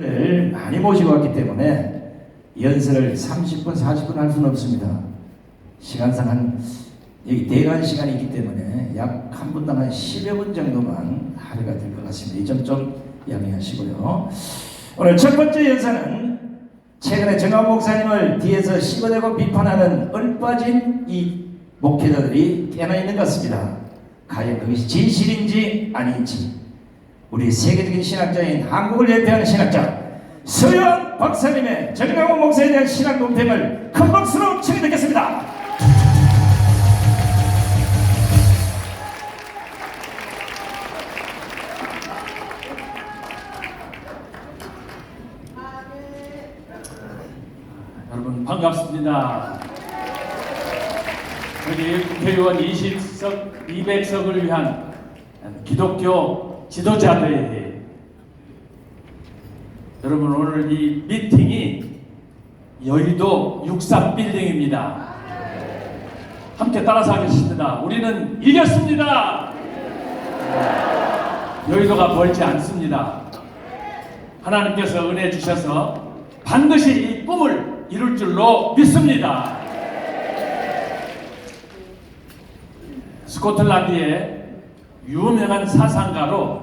를 많이 모시고 왔기 때문에 연설을 30분, 40분 할 수는 없습니다. 시간상 여기 대관 시간이 있기 때문에 약 한 분당 한 10여 분 정도만 하루가 될 것 같습니다. 이 점 좀 양해하시고요. 오늘 첫 번째 연설은 최근에 정한 목사님을 뒤에서 씹어대고 비판하는 얼빠진 이 목회자들이 꽤나 있는 것 같습니다. 과연 그것이 진실인지 아닌지 우리 세계적인 신학자인 한국을 대표하는 신학자 서현 박사님의 정강훈 목사에 대한 신학 논평을 큰 박수로 청해 듣겠습니다. 여러분 반갑습니다. 여기 국회의원 20석, 200석을 위한 기독교 지도자들, 여러분 오늘 이 미팅이 여의도 63빌딩입니다. 함께 따라서 하겠습니다. 우리는 이겼습니다. 여의도가 멀지 않습니다. 하나님께서 은혜 주셔서 반드시 이 꿈을 이룰 줄로 믿습니다. 스코틀랜드의 유명한 사상가로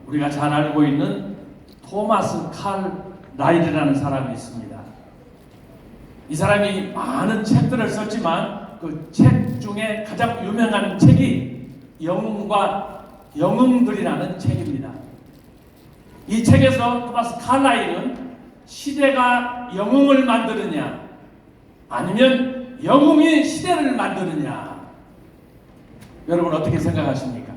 우리가 잘 알고 있는 토마스 칼 라이드라는 사람이 있습니다. 이 사람이 많은 책들을 썼지만 그 책 중에 가장 유명한 책이 영웅과 영웅들이라는 책입니다. 이 책에서 토마스 칼 라이드는 시대가 영웅을 만드느냐 아니면 영웅이 시대를 만드느냐, 여러분 어떻게 생각하십니까?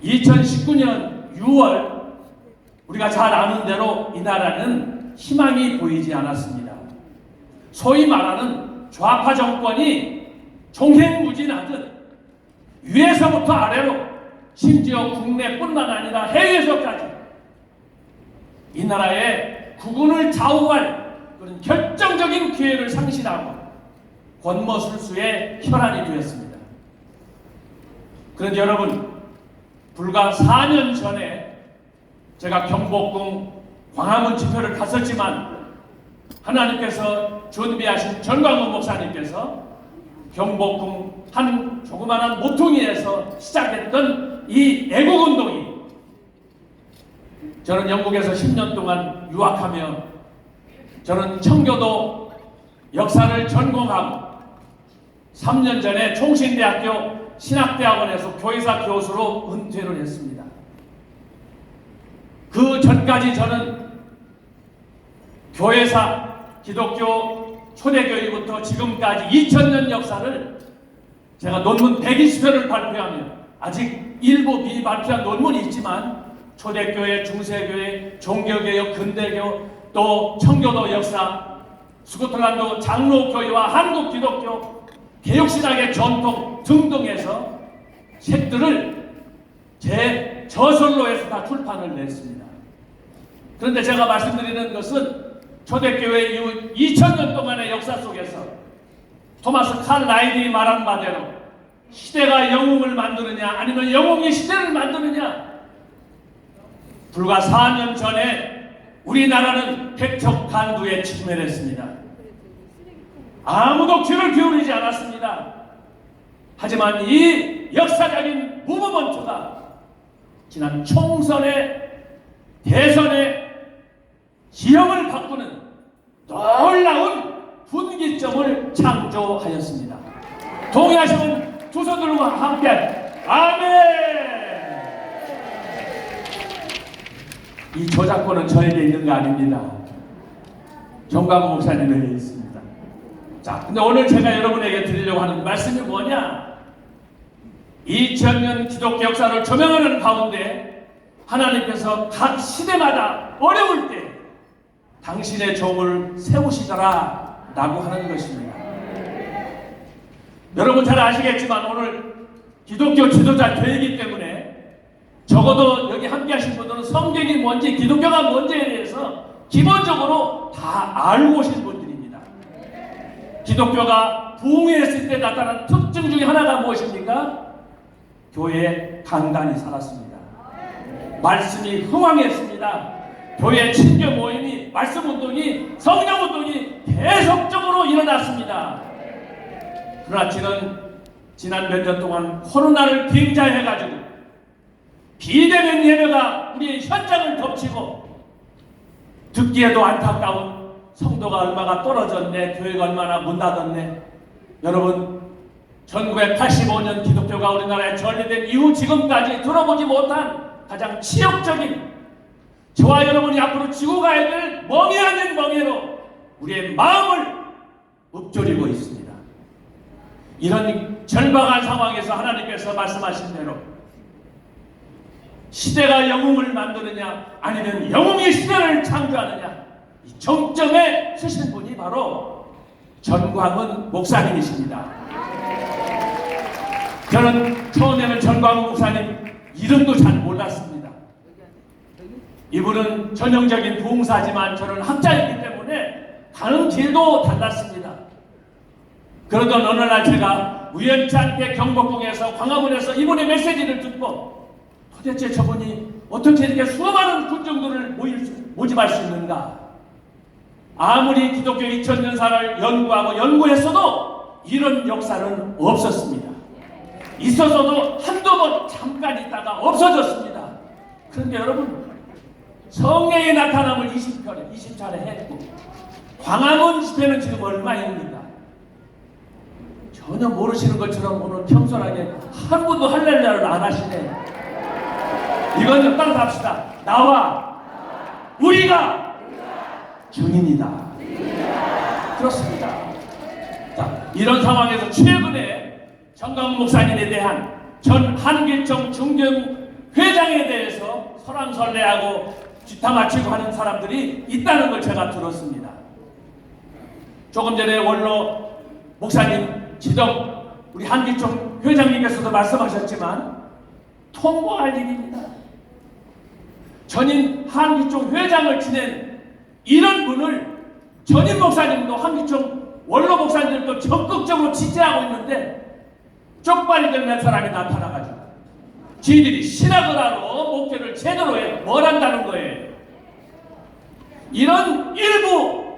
2019년 6월 우리가 잘 아는 대로 이 나라는 희망이 보이지 않았습니다. 소위 말하는 좌파 정권이 종횡무진하듯 위에서부터 아래로 심지어 국내뿐만 아니라 해외에서까지 이 나라의 국운을 좌우할 그런 결정적인 기회를 상실하고 권모술수의 혈안이 되었습니다. 그런데 여러분, 불과 4년 전에 제가 경복궁 광화문 집회를 갔었지만 하나님께서 준비하신 전광훈 목사님께서 경복궁 한 조그마한 모퉁이에서 시작했던 이 애국운동이, 저는 영국에서 10년 동안 유학하며 저는 청교도 역사를 전공하고 3년 전에 총신대학교 신학대학원에서 교회사 교수로 은퇴를 했습니다. 그 전까지 저는 교회사, 기독교 초대교회부터 지금까지 2000년 역사를 제가 논문 120편을 발표하며 아직 일부 미발표한 논문이 있지만 초대교회, 중세교회, 종교개혁, 근대교, 또 청교도 역사, 스코틀랜드 장로교회와 한국 기독교, 개혁신학의 전통 등등에서 책들을 제 저설로 해서 다 출판을 냈습니다. 그런데 제가 말씀드리는 것은 초대교회 이후 2000년 동안의 역사 속에서 토마스 칼 라이드가 말한 바대로 시대가 영웅을 만드느냐 아니면 영웅이 시대를 만드느냐, 불과 4년 전에 우리나라는 백척간두에 직면했습니다. 아무도 귀를 기울이지 않았습니다. 하지만 이 역사적인 무브먼트가 지난 총선의 대선의 지형을 바꾸는 놀라운 분기점을 창조하였습니다. 동의하시면 두 손들과 함께 아멘! 이 저작권은 저에게 있는 거 아닙니다. 정광훈 목사님에게 있습니다. 자, 근데 오늘 제가 여러분에게 드리려고 하는 말씀이 뭐냐? 2000년 기독교 역사를 조명하는 가운데 하나님께서 각 시대마다 어려울 때 당신의 종을 세우시더라 라고 하는 것입니다. 여러분 잘 아시겠지만 오늘 기독교 지도자 되기 때문에 적어도 여기 함께 하신 분들은 성경이 뭔지 기독교가 뭔지에 대해서 기본적으로 다 알고 오신 분들입니다. 기독교가 부흥했을 때 나타난 특징 중에 하나가 무엇입니까? 교회에 강단이 살았습니다. 말씀이 흥왕했습니다. 교회 친교 모임이, 말씀 운동이, 성령 운동이 계속적으로 일어났습니다. 그러나 지난 몇 년 동안 코로나를 빙자해가지고 비대면 예배가 우리의 현장을 덮치고 듣기에도 안타까운 성도가 얼마나 떨어졌네, 교회가 얼마나 문 닫았네. 여러분, 1985년 기독교가 우리나라에 전리된 이후 지금까지 들어보지 못한 가장 치욕적인, 저와 여러분이 앞으로 지고 가야 될 멍해 아닌 멍해로 우리의 마음을 읊조리고 있습니다. 이런 절박한 상황에서 하나님께서 말씀하신 대로 시대가 영웅을 만드느냐 아니면 영웅이 시대를 창조하느냐, 이 정점에 서신 분이 바로 전광훈 목사님이십니다. 저는 처음에는 전광훈 목사님 이름도 잘 몰랐습니다. 이분은 전형적인 부흥사지만 저는 학자이기 때문에 가는 길도 달랐습니다. 그러던 어느 날 제가 우연치 않게 경복궁에서 광화문에서 이분의 메시지를 듣고 도대체 저분이 어떻게 이렇게 수많은 군중들을 모집할 수 있는가? 아무리 기독교 2000년사를 연구하고 연구했어도 이런 역사는 없었습니다. 있었어도 한두 번 잠깐 있다가 없어졌습니다. 그런데 여러분, 성령의 나타남을 20차례 했고 광화문 집회는 지금 얼마입니까? 전혀 모르시는 것처럼 오늘 겸손하게 한 분도 할렐루야를 안 하시네. 이건 좀 따라서 합시다. 나와 우리가 증인이다. 그렇습니다. 자, 이런 상황에서 최근에 전광훈 목사님에 대한 전 한길총 중경회장에 대해서 설왕설래하고 뒷담화치고 하는 사람들이 있다는 걸 제가 들었습니다. 조금 전에 원로 목사님 지동 우리 한길총 회장님께서도 말씀하셨지만 통보할 일입니다. 전임 한길총 회장을 지낸 이런 분을 전임 목사님도 한길총 원로 목사님들도 적극적으로 지지하고 있는데 쪽발이 된 사람이 나타나가지고 지들이 신학을 하러 목회를 제대로 해 뭘 한다는 거예요. 이런 일부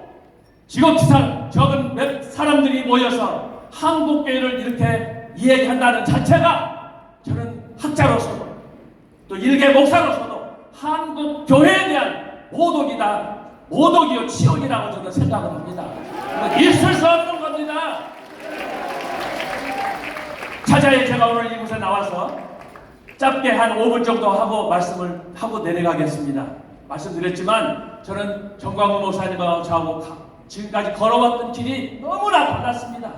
지극지상 적은 몇 사람들이 모여서 한국교회를 이렇게 이야기한다는 자체가 저는 학자로서도 또 일개 목사로서도 한국교회에 대한 모독이다. 모독이요 치욕이라고 저는 생각을 합니다. 있을 수 없는 겁니다. 차자에 제가 오늘 이곳에 나와서 짧게 한 5분 정도 하고 말씀을 하고 내려가겠습니다. 말씀드렸지만 저는 전광훈 목사님하고 저하고 지금까지 걸어왔던 길이 너무나 달랐습니다.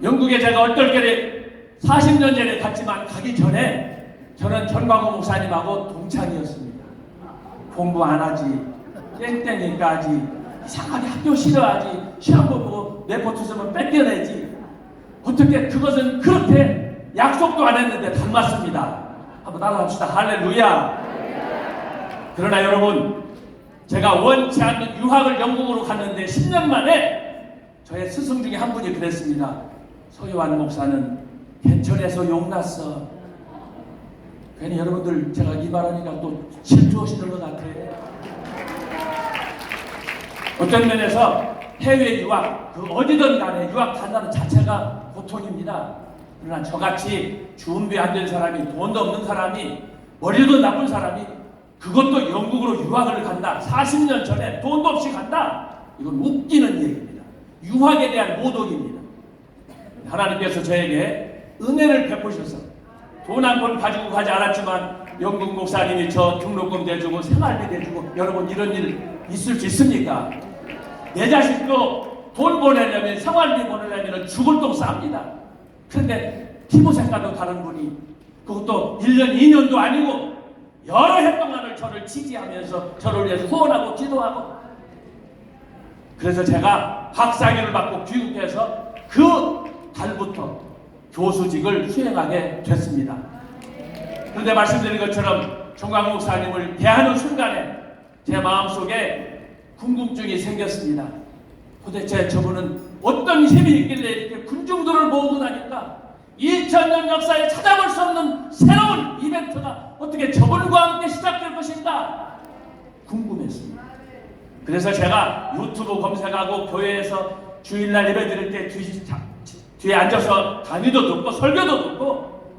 영국에 제가 얼떨결에 40년 전에 갔지만 가기 전에 저는 전광훈 목사님하고 동창이었습니다. 공부 안 하지, 땡땡이까지, 이상하게 학교 싫어하지, 시험 보고 내포트 쓰면 뺏겨내지. 어떻게 그것은 그렇게 약속도 안 했는데 닮았습니다. 한번 따라합시다. 할렐루야. 그러나 여러분, 제가 원치 않는 유학을 영국으로 갔는데 10년 만에 저의 스승 중에 한 분이 그랬습니다. 서유한 목사는 개천에서 용났어. 괜히 여러분들 제가 이 말하니까 또 질투하시는 것 같아요. 어떤 면에서 해외 유학, 그 어디든 간에 유학 간다는 자체가 고통입니다. 그러나 저같이 준비 안 된 사람이, 돈도 없는 사람이, 머리도 나쁜 사람이 그것도 영국으로 유학을 간다. 40년 전에 돈도 없이 간다. 이건 웃기는 얘기입니다. 유학에 대한 모독입니다. 하나님께서 저에게 은혜를 베푸셔서 돈 한 번 가지고 가지 않았지만 영국 목사님이 저 등록금 대주고 생활비 대주고, 여러분 이런 일 있을 수 있습니까? 내 자식도 돈 보내려면, 생활비 보내려면 죽을 돈 쌉니다. 그런데 피부색깔도 다른 분이 그것도 1년 2년도 아니고 여러 해 동안을 저를 지지하면서 저를 위해서 후원하고 기도하고, 그래서 제가 박사학위를 받고 귀국해서 그 달부터 교수직을 수행하게 됐습니다. 그런데 말씀드린 것처럼 전광훈 목사님을 대하는 순간에 제 마음속에 궁금증이 생겼습니다. 도대체 저분은 어떤 힘이 있길래 이렇게 군중들을 모으고 다니까 2000년 역사에 찾아볼 수 없는 새로운 이벤트가 어떻게 저분과 함께 시작될 것인가 궁금했습니다. 그래서 제가 유튜브 검색하고 교회에서 주일날 예배 드릴 때 뒤에 앉아서 강의도 듣고 설교도 듣고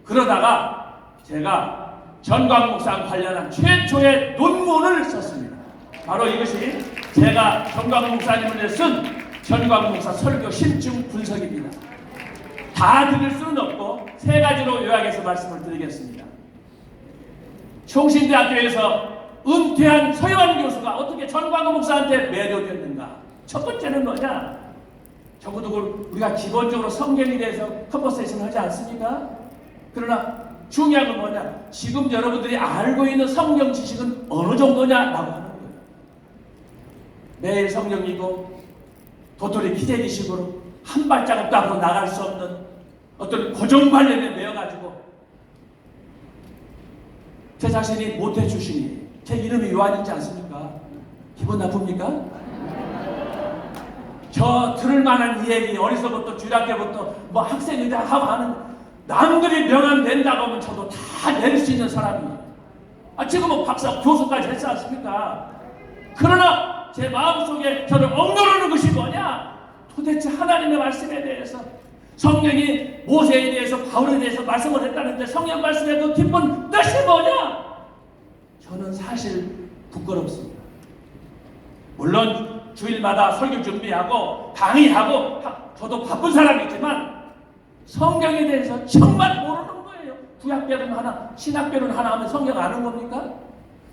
그러다가 제가 전광 목사 관련한 최초의 논문을 썼습니다. 바로 이것이 제가 전광 목사님을 쓴 전광 목사 설교 심층 분석입니다. 다 드릴 수는 없고 세 가지로 요약해서 말씀을 드리겠습니다. 총신대학교에서 은퇴한 서유한 교수가 어떻게 전광 목사한테 매료됐는가? 첫 번째는 뭐냐? 적어도 우리가 기본적으로 성경에 대해서 컨버세이션 하지 않습니까? 그러나 중요한 건 뭐냐? 지금 여러분들이 알고 있는 성경 지식은 어느 정도냐라고 하는 거예요. 매일 성경 읽고 도토리 기재기식으로 한 발자국도 앞으로 나갈 수 없는 어떤 고정관념에 매여가지고 제 자신이 모태 출신이에요. 제 이름이 요한이지 않습니까? 기분 나쁩니까? 저 들을 만한 이 얘기 어리서부터 주일학교부터 뭐 학생이다 하고 하는 남들이 명함 낸다고 하면 저도 다 낼 수 있는 사람이에요. 지금은 박사 교수까지 했지 않습니까? 그러나 제 마음속에 저를 억누르는 것이 뭐냐? 도대체 하나님의 말씀에 대해서 성령이 모세에 대해서 바울에 대해서 말씀을 했다는데 성령 말씀의 그 깊은 뜻이 뭐냐? 저는 사실 부끄럽습니다. 물론 주일마다 설교 준비하고 강의하고 저도 바쁜 사람이지만 성경에 대해서 정말 모르는 거예요. 구약배는 하나, 신약배는 하나 하면 성경 아는 겁니까?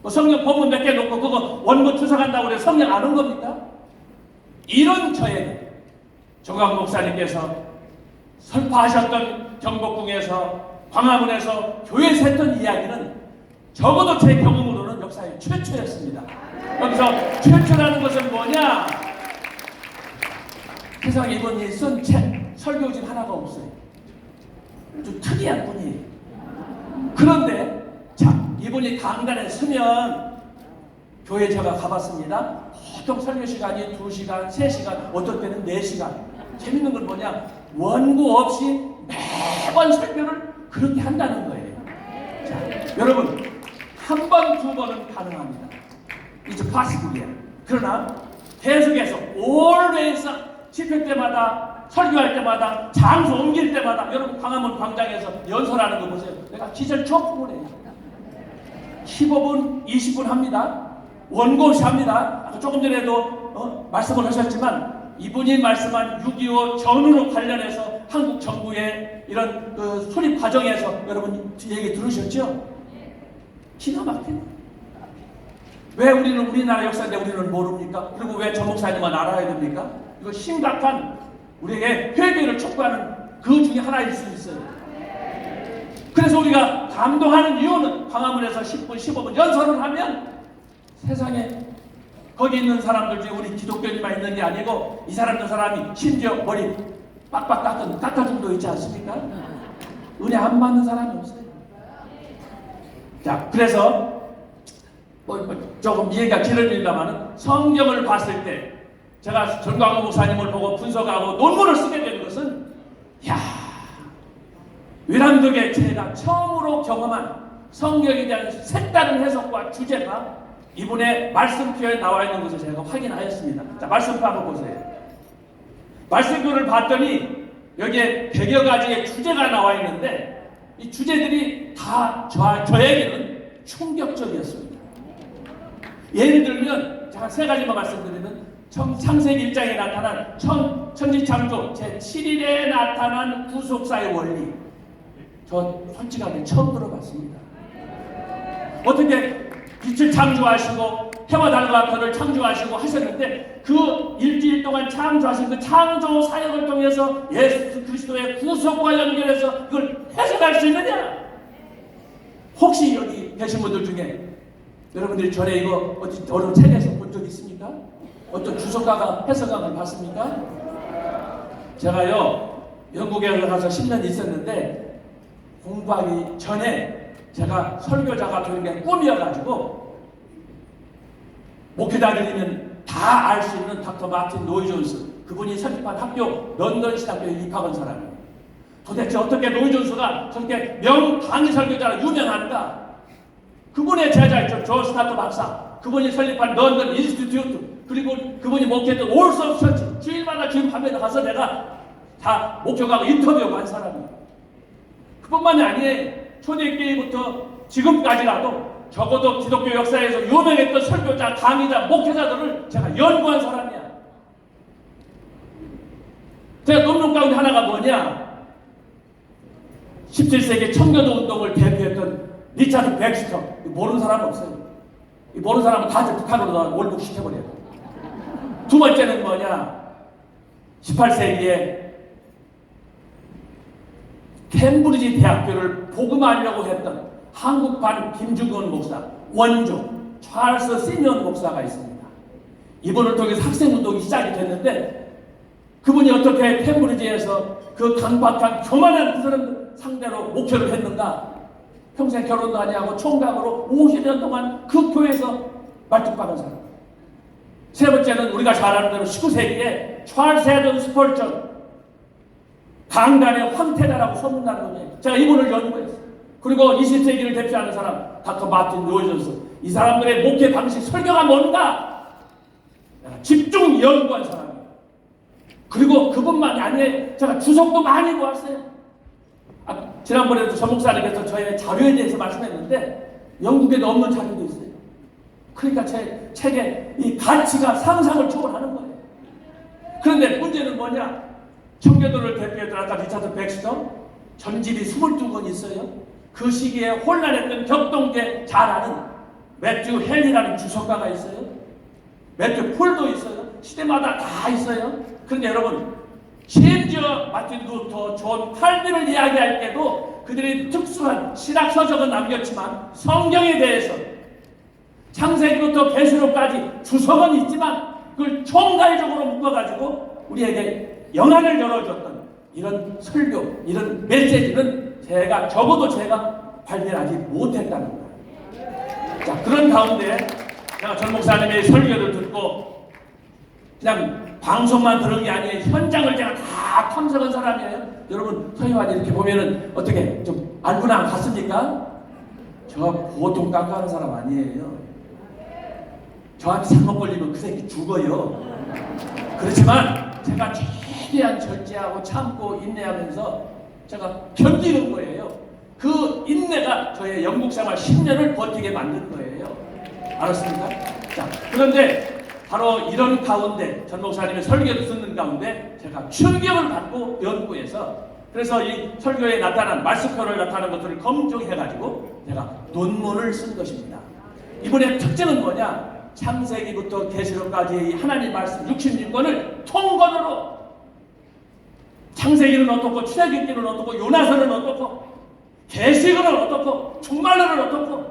뭐 성경 본문 몇 개 놓고 그거 원문 추석한다고 해서 성경 아는 겁니까? 이런 저에게 정광 목사님께서 설파하셨던 경복궁에서 광화문에서 교회에서 했던 이야기는 적어도 제 경험으로는 역사의 최초였습니다. 여기서 최초라는 것은 뭐냐? 세상에 이분이 쓴 책, 설교집 하나가 없어요. 좀 특이한 분이에요. 그런데 자, 이분이 강단에 서면 교회 제가 가봤습니다. 보통 설교 시간이 2시간, 3시간, 어떨 때는 4시간. 재밌는 건 뭐냐? 원고 없이 매번 설교를 그렇게 한다는 거예요. 자, 여러분 한 번, 두 번은 가능합니다. 이제 파스국이에요. 그러나 계속해서 always 집회 때마다 설교할 때마다 장소 옮길 때마다 여러분 광화문 광장에서 연설하는 거 보세요. 내가 기절 초풍을 해요. 15분, 20분 합니다. 원고 없이 합니다. 아까 조금 전에도 말씀을 하셨지만 이분이 말씀한 6.25 전후로 관련해서 한국 정부의 이런 수립 과정에서 여러분 얘기 들으셨죠? 기가 막히네. 왜 우리는 우리나라 역사인데 우리는 모릅니까? 그리고 왜 전 목사님만 알아야 됩니까? 이거 심각한 우리에게 회개를 촉구하는 그 중에 하나일 수 있어요. 그래서 우리가 감동하는 이유는 광화문에서 10분, 15분 연설을 하면 세상에 거기 있는 사람들 중에 우리 기독교인만 있는 게 아니고 이 사람 저 사람이 심지어 머리 빡빡 깎은 깎아줌도 있지 않습니까? 은혜 안 받는 사람이 없어요. 자, 그래서 조금 얘기가 길어집니다만 성경을 봤을 때 제가 전광호 목사님을 보고 분석하고 논문을 쓰게 된 것은 외람독에 제가 처음으로 경험한 성경에 대한 색다른 해석과 주제가 이분의 말씀표에 나와 있는 것을 제가 확인하였습니다. 자, 말씀표 한번 보세요. 말씀표를 봤더니 여기에 100여 가지의 주제가 나와 있는데 이 주제들이 다 저에게는 충격적이었습니다. 예를 들면 제가 세 가지만 말씀드리면 창세기 1장에 나타난 천지창조 제7일에 나타난 구속사의 원리, 저 솔직하게 처음 들어봤습니다. 어떻게 빛을 창조하시고 해와 달과 별을 창조하시고 하셨는데 그 일주일 동안 창조하신 그 창조 사역을 통해서 예수 그리스도의 구속과 연결해서 그걸 해석할 수 있느냐? 혹시 여기 계신 분들 중에 여러분들이 전에 이거 어디 어느 책에서 본 적 있습니까? 어떤 주석가가 해석한 걸 봤습니까? 제가요 영국에 가서 10년 있었는데 공부하기 전에 제가 설교자가 되는 게 꿈이어가지고 목회자들이면 다 알 수 있는 닥터 마틴 노이 존스, 그분이 설립한 학교 런던 신학교에 입학한 사람이에요. 도대체 어떻게 노이존스가 저렇게 명강의 설교자로 유명한가? 그분의 제자였죠. 조 스타트 박사. 그분이 설립한 런던 인스티튜트, 그리고 그분이 목회했던 올서 처치, 주일마다 주일 밤에 가서 내가 다 목격하고 인터뷰하고 한 사람이에요. 그뿐만이 아니에요. 초대교회부터 지금까지라도 적어도 기독교 역사에서 유명했던 설교자, 강의자, 목회자들을 제가 연구한 사람이야. 제가 논문 가운데 하나가 뭐냐? 17세기 청교도 운동을 대표했던 리차드 백스터. 모르는 사람 없어요. 모르는 사람은 다 북한으로 월북 시켜버려요. 두 번째는 뭐냐? 18세기에 캠브리지 대학교를 복음하려고 했던 한국판 김중건 목사, 원조 찰스 시니언 목사가 있습니다. 이분을 통해서 학생운동이 시작이 됐는데 그분이 어떻게 캠브리지에서 그 강박한 교만한 그 사람들 상대로 목회를 했는가? 평생 결혼도 아니하고 총각으로 50년 동안 그 교회에서 말뚝박은 사람. 세 번째는 우리가 잘 아는 대로 19세기에 찰스 헤든 스펄전 강단의 황태자라고 소문난 분이에요. 제가 이분을 연구했어요. 그리고 20세기를 대표하는 사람 닥터 마틴 로이존스. 이 사람들의 목회 방식, 설교가 뭔가 집중 연구한 사람이에요. 그리고 그분만이 아니에요. 제가 주석도 많이 모았어요. 지난번에도 저 목사님께서 저의 자료에 대해서 말씀했는데 영국에도 없는 자료도 있어요. 그러니까 제 책에 이 가치가 상상을 초월하는 거예요. 그런데 문제는 뭐냐? 청교도를 대표했던 아까 리차드 백스터 전집이 22권 있어요. 그 시기에 혼란했던 격동계 잘 아는 매튜 헬리라는 주석가가 있어요. 매튜 폴도 있어요. 시대마다 다 있어요. 그런데 여러분 심지어 마틴 루터, 존 칼빈을 이야기할 때도 그들이 특수한 신학 서적은 남겼지만 성경에 대해서 창세기부터 계시록까지 주석은 있지만 그걸 총괄적으로 묶어가지고 우리에게 영안을 열어줬던 이런 설교, 이런 메시지는 적어도 제가 발견하지 못했다는 거예요. 자, 그런 가운데 제가 전 목사님의 설교를 듣고 그냥 방송만 들은 게 아니에요. 현장을 제가 다 탐색한 사람이에요. 여러분 서희환 이렇게 보면은 어떻게 좀 알구나 안 갔습니까? 저 보통 깜깜한 사람 아니에요. 저한테 잘못 걸리면 그 새끼 죽어요. 그렇지만 제가 최대한 절제하고 참고 인내하면서 제가 견디는 거예요. 그 인내가 저의 영국 생활 10년을 버티게 만든 거예요. 알았습니까? 자, 그런데 바로 이런 가운데 전 목사님의 설교를 듣는 가운데 제가 충격을 받고 연구해서 그래서 이 설교에 나타난 말씀표를 나타나는 것들을 검증해가지고 제가 논문을 쓴 것입니다. 이번에 특징은 뭐냐? 창세기부터 계시록까지 하나님 말씀 66권을 통건으로 창세기는 어떻고 출애굽기는 어떻고 요나서는 어떻고 계시록은 어떻고 종말론은 어떻고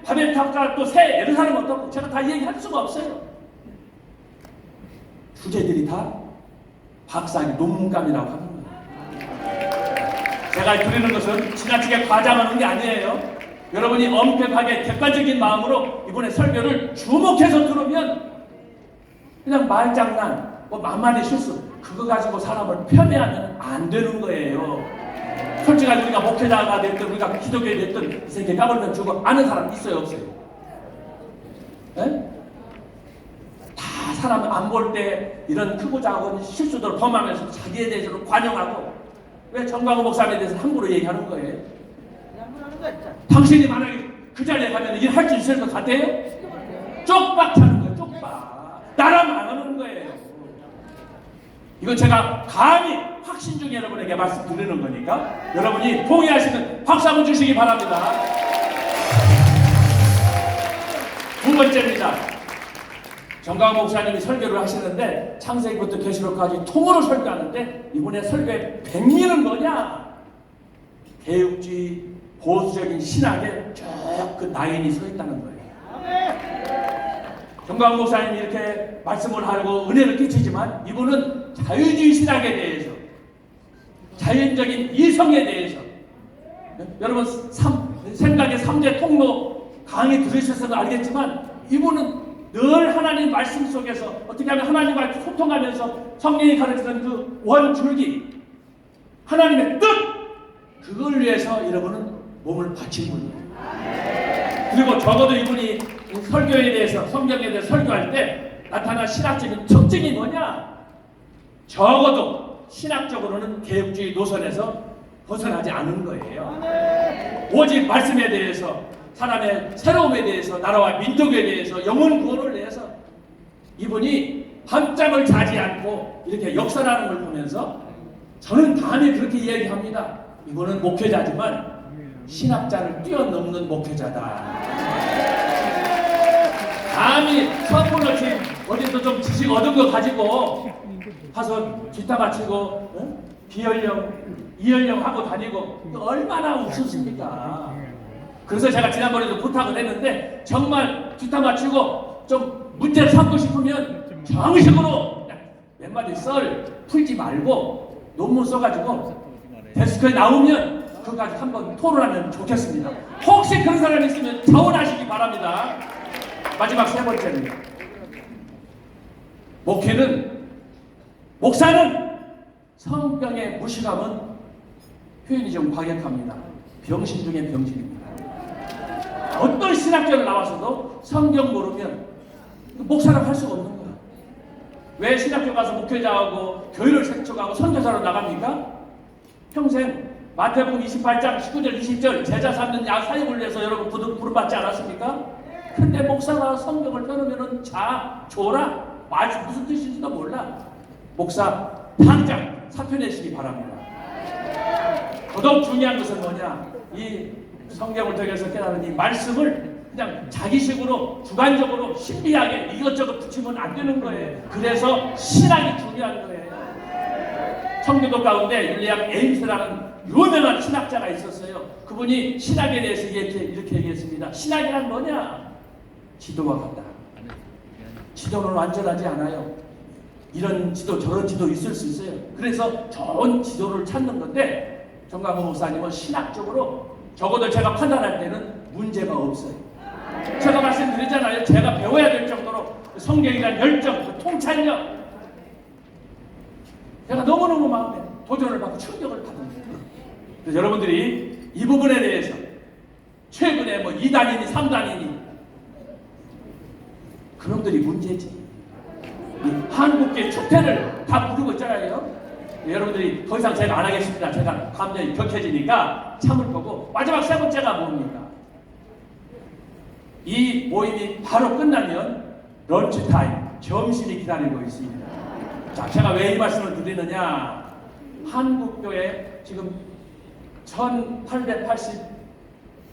바벨탑과 또 새 예루살렘 어떻고 제가 다 얘기할 수가 없어요. 주제들이 다 박사학위 논문감이라고 하는 거예요. 제가 드리는 것은 지나치게 과장하는 게 아니에요. 여러분이 엄격하게 객관적인 마음으로 이번에 설교를 주목해서 들으면 그냥 말장난, 뭐 만만의 실수 그거 가지고 사람을 편애하면 안 되는 거예요. 솔직하게 우리가 목회자가 됐든 우리가 기독교에 됐든 이 새끼 까불면 죽어 아는 사람 있어요 없어요? 에? 다 사람 안 볼 때 이런 크고 작은 실수들을 범하면서 자기에 대해서는 관용하고 왜 정광호 목사님에 대해서 함부로 얘기하는 거예요? 당신이 만약에 그 자리에 가면 일할 수 있을 것 같아요? 쪽박 차는 거예요. 쪽박. 나라 망하는 거예요. 이건 제가 감히 확신 중에 여러분에게 말씀드리는 거니까 여러분이 동의하시는 박수 한번 주시기 바랍니다. 두 번째입니다. 정광호 목사님이 설교를 하시는데 창세기부터 계시록까지 통으로 설교하는데 이번에 설교의 백미는 뭐냐? 개혁주의 보수적인 신학에 쭉 그 나인이 서 있다는 거예요. 정광호 목사님이 이렇게 말씀을 하고 은혜를 끼치지만 이분은 자유주의 신학에 대해서 자연적인 이성에 대해서 여러분 생각의 3대 통로 강의 들으셔서는 알겠지만 이분은 늘 하나님 말씀 속에서 어떻게 하면 하나님과 소통하면서 성경이 가르치는 그 원줄기 하나님의 뜻, 그걸 위해서 여러분은 몸을 바친 분이에요. 그리고 적어도 이분이 설교에 대해서, 성경에 대해서 설교할 때 나타난 신학적인 특징이 뭐냐? 적어도 신학적으로는 개혁주의 노선에서 벗어나지 않은 거예요. 오직 말씀에 대해서, 사람의 새로움에 대해서, 나라와 민족에 대해서, 영혼 구원을 위해서 이분이 밤잠을 자지 않고 이렇게 역사라는 걸 보면서 저는 다음에 그렇게 이야기합니다. 이분은 목회자지만 신학자를 뛰어넘는 목회자다. 감히 서포너치 어디서 좀 지식 얻은 거 가지고 가서 기타 맞히고 비연령, 이연령 하고 다니고 얼마나 웃습니까? 그래서 제가 지난번에도 부탁을 했는데 정말 기타 맞추고 좀 문제를 삼고 싶으면 정식으로 몇 마디 썰 풀지 말고 논문 써가지고 데스크에 나오면 그것까지 한번 토론하면 좋겠습니다. 혹시 그런 사람이 있으면 자원하시기 바랍니다. 마지막 세 번째입니다. 목사는 성병의 무식함은 표현이 좀 과격합니다. 병신 중에 병신입니다. 어떤 신학자를 나와서도 성경 모르면 목사를 할 수가 없는 거야. 왜 신학교 가서 목회자하고 교회를 세척하고 선교사로 나갑니까? 평생 마태복음 28장 19절 20절 제자 삼는 사역을 위해서 여러분 부름받지 않았습니까? 근데 목사가 성경을 펴놓으면 줘라 말 무슨 뜻인지도 몰라. 목사 당장 사표 내시기 바랍니다. 더더욱 중요한 것은 뭐냐? 이 성경을 통해서 깨달은 이 말씀을 그냥 자기식으로 주관적으로 신비하게 이것저것 붙이면 안 되는 거예요. 그래서 신학이 중요한 거예요. 청교도 가운데 윌리엄 에임스라는 유명한 신학자가 있었어요. 그분이 신학에 대해서 이렇게 얘기했습니다. 신학이란 뭐냐? 지도와 같다. 지도는 완전하지 않아요. 이런 지도 저런 지도 있을 수 있어요. 그래서 좋은 지도를 찾는 건데 정강호 목사님은 신학적으로 적어도 제가 판단할 때는 문제가 없어요. 제가 말씀드리잖아요. 제가 배워야 될 정도로 성경이란 열정, 통찰력 제가 너무너무 마음에 도전을 받고 충격을 받은 거예요. 그래서 여러분들이 이 부분에 대해서 최근에 뭐 2단이니 3단이니 그놈들이 문제지. 한국계 축태를 다 부르고 있잖아요. 여러분들이 더 이상 제가 안 하겠습니다. 제가 감정이 격해지니까 참을 거고. 마지막 세 번째가 뭡니까? 이 모임이 바로 끝나면 런치 타임, 점심이 기다리고 있습니다. 자, 제가 왜 이 말씀을 드리느냐? 한국교회 지금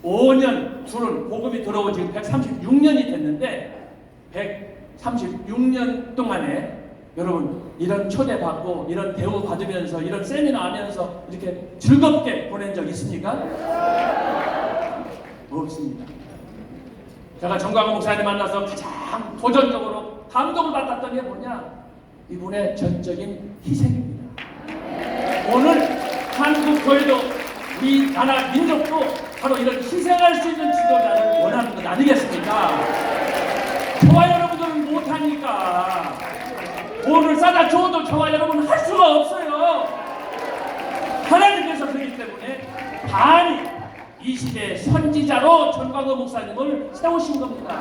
1885년 주는 복음이 들어온 지금 136년이 됐는데 136년 동안에 여러분 이런 초대받고 이런 대우 받으면서 이런 세미나 하면서 이렇게 즐겁게 보낸 적 있습니까? 없습니다. 제가 정광훈 목사님 만나서 가장 도전적으로 감동을 받았던 게 뭐냐? 이분의 전적인 희생입니다. 오늘 한국 교회도 우리 나라 민족도 바로 이런 희생할 수 있는 지도자를 원하는 것 아니겠습니까? 저와 여러분들은 못하니까 돈을 싸다 줘도 저와 여러분은 할 수가 없어요. 하나님께서 그렇기 때문에 반이 이 시대의 선지자로 전광호 목사님을 세우신 겁니다.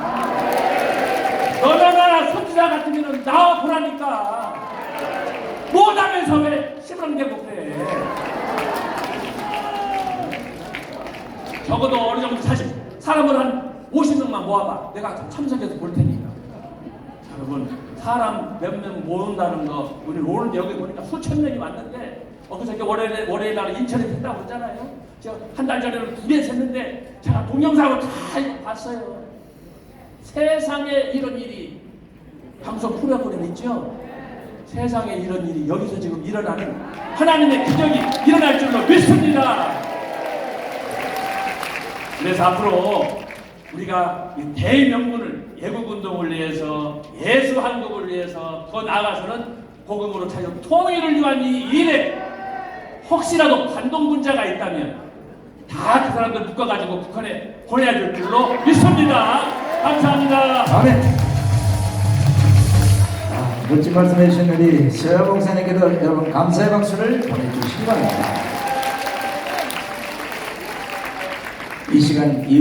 너나 나나 선지자 같으면 나와 보라니까. 못하면서 왜 시부렁대고 그래. 적어도 어느 정도 사람을 한 50명만 모아봐. 내가 참석해서 볼 테니까. 여러분 사람 몇 명 모은다는 거 우리 오늘 여기 보니까 수천 명이 왔는데 그저께 월요일 날 인천에 했다고 했잖아요. 제가 한 달 전에는 2배 샜는데 제가 동영상을 다 봤어요. 세상에 이런 일이 방송 프로그램 있죠? 세상에 이런 일이 여기서 지금 일어나는 하나님의 기적이 일어날 줄로 믿습니다. 그래서 앞으로 우리가 이 대명분을 애국운동을 위해서 예수 한국을 위해서 더 나아가서는 복음으로 찾은 통일을 위한 이 일에 혹시라도 반동분자가 있다면 다 그 사람들 묶어가지고 북한에 보내야 될 줄로 믿습니다. 감사합니다. 아멘. 멋진 말씀 해주신 우리 서영 목사님께도 여러분 감사의 박수를 보내주시기 바랍니다. 이 시간 이후